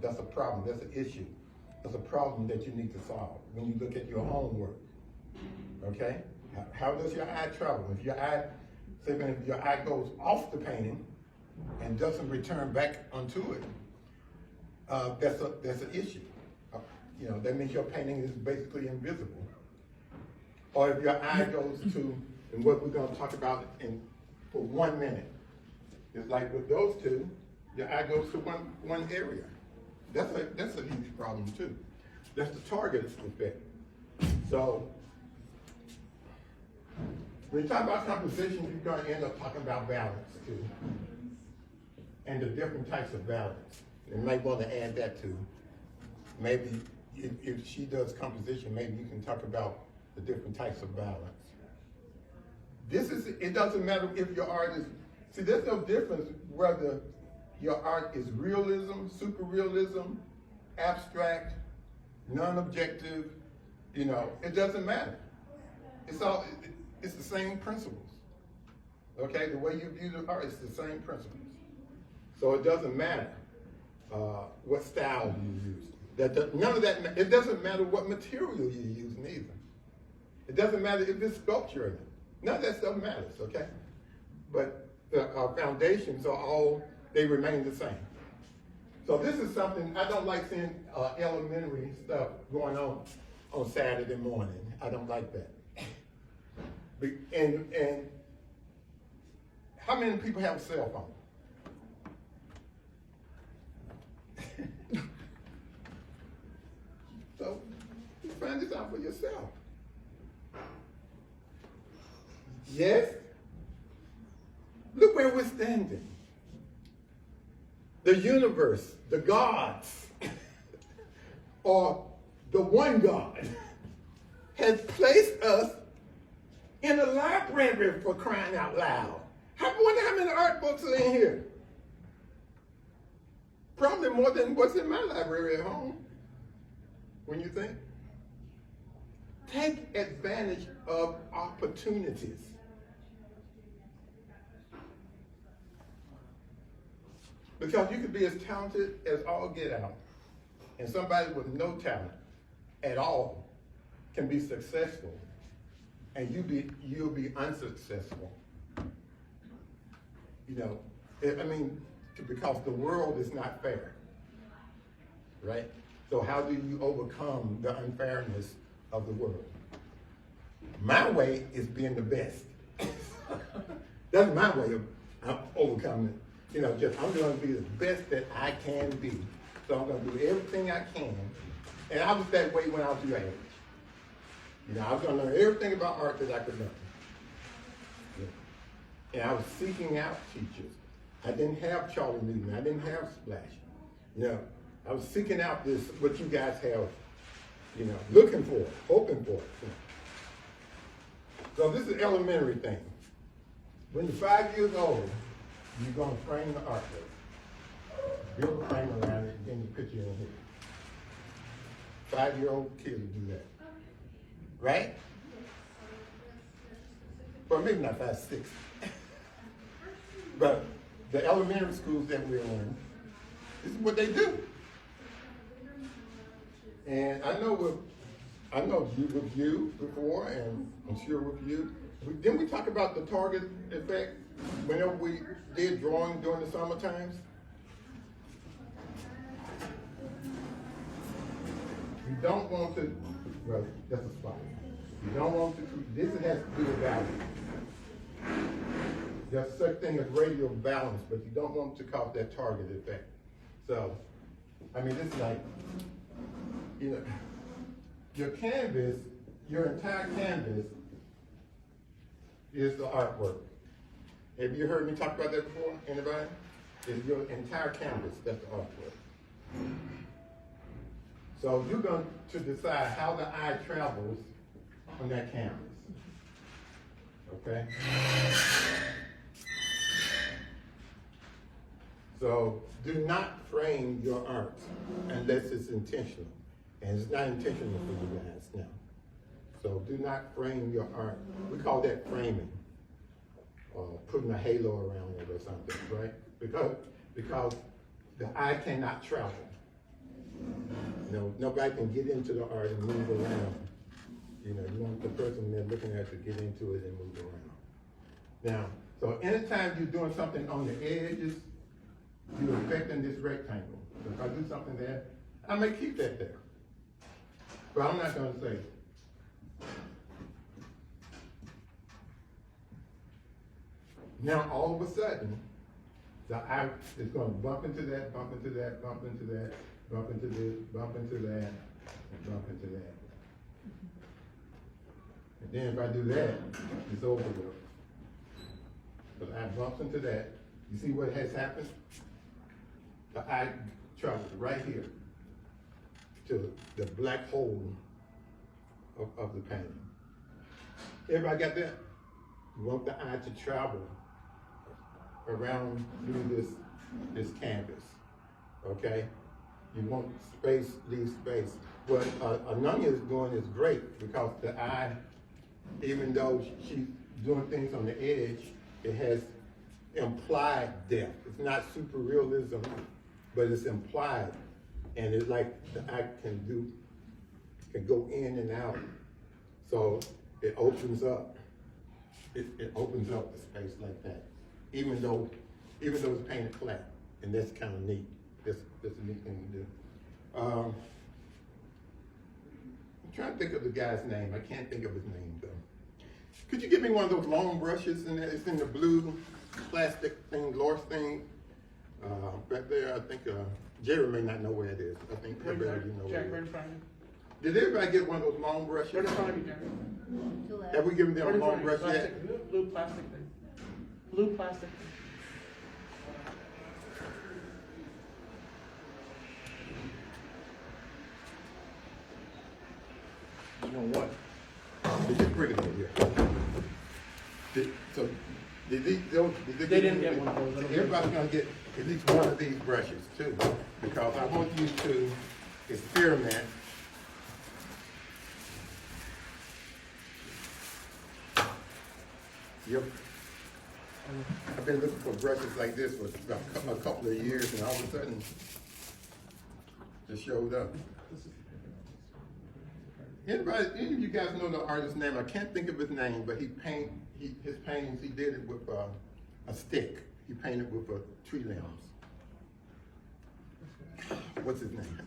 That's a problem. That's an issue. That's a problem that you need to solve when you look at your homework. Okay? How does your eye travel? If your eye, say if your eye goes off the painting and doesn't return back onto it, that's an issue. That means your painting is basically invisible. Or if your eye goes to, and what we're going to talk about for 1 minute, it's like with those two, your eye goes to one area. That's a huge problem too. That's the target effect. So when you talk about composition, you're going to end up talking about balance too, and the different types of balance. You might want to add that too. Maybe if she does composition, maybe you can talk about the different types of balance. It doesn't matter if your art is, see, there's no difference whether your art is realism, super realism, abstract, non-objective, it doesn't matter. It's the same principles. Okay, the way you view the art is the same principles. So it doesn't matter what style you use. None of that, it doesn't matter what material you use neither. It doesn't matter if it's sculpture or not. None of that stuff matters, okay? But our foundations they remain the same. So this is something, I don't like seeing elementary stuff going on Saturday morning. I don't like that. And how many people have a cell phone? So you find this out for yourself. Yes? Look where we're standing. The universe, the gods, or the one God, has placed us in a library, for crying out loud. I wonder how many art books are in here. Probably more than what's in my library at home. When you think, take advantage of opportunities. Because you could be as talented as all get out, and somebody with no talent at all can be successful, and you'll be unsuccessful. Because the world is not fair, right? So how do you overcome the unfairness of the world? My way is being the best. That's my way of overcoming it. I'm going to be the best that I can be. So I'm going to do everything I can. And I was that way when I was your age. I was going to learn everything about art that I could learn. And I was seeking out teachers. I didn't have Charlie Newton. I didn't have Splash. I was seeking out what you guys have, looking for, hoping for. So this is elementary thing. When you're 5 years old, you're going to frame the artwork. Build a frame around it, and then you put you in here. 5-year-old kids will do that. Right? Well, maybe not 5, 6. But the elementary schools that we're in, this is what they do. And I know with you before, and I'm sure with you. Didn't we talk about the target effect whenever we did drawing during the summer times? You don't want to, well, that's a spot. You don't want to, this has to do with value. There's such thing as radial balance, but you don't want to cause that target effect. So, this is like, your canvas, your entire canvas is the artwork. Have you heard me talk about that before? Anybody? It's your entire canvas, that's the artwork. So you're going to decide how the eye travels on that canvas. Okay? So do not frame your art unless it's intentional. And it's not intentional for you guys now. So do not frame your art. We call that framing, or putting a halo around it or something, right? Because the eye cannot travel. No, nobody can get into the art and move around. You know, you want the person they're looking at to get into it and move around. Now, so anytime you're doing something on the edges, you're affecting this rectangle. So if I do something there, I may keep that there. But I'm not gonna say. Now, all of a sudden, the eye is gonna bump into that, bump into that, bump into that, bump into this, bump into that, and bump into that. And then if I do that, it's over with. But I bumps into that. You see what has happened? The eye travels right here to the black hole of the painting. Everybody got that? You want the eye to travel around through this canvas, okay? You want space, leave space. What Ananya is doing is great because the eye, even though she's doing things on the edge, it has implied depth. It's not super realism, but it's implied. And it's like the eye can go in and out. So it opens up. It opens up the space like that. Even though it's painted flat. And that's kind of neat. That's a neat thing to do. I'm trying to think of the guy's name. I can't think of his name though. Could you give me one of those long brushes in there? It's in the blue plastic thing, Lors thing. Right there, I think Jerry may not know where it is. I think you know where it is. Did everybody get one of those long brushes? Right in front of you, Jerry. Have we given them a long brush plastic, yet? Blue plastic thing. Blue plastic thing. You know what? Did you bring it over here? They didn't get one of those. Everybody's gonna get at least one of these brushes too, because I want you to experiment. Yep. I've been looking for brushes like this for a couple of years, and all of a sudden, it showed up. Anybody, any of you guys know the artist's name? I can't think of his name, but his paintings, he did it with a stick. He painted with tree limbs. What's his name?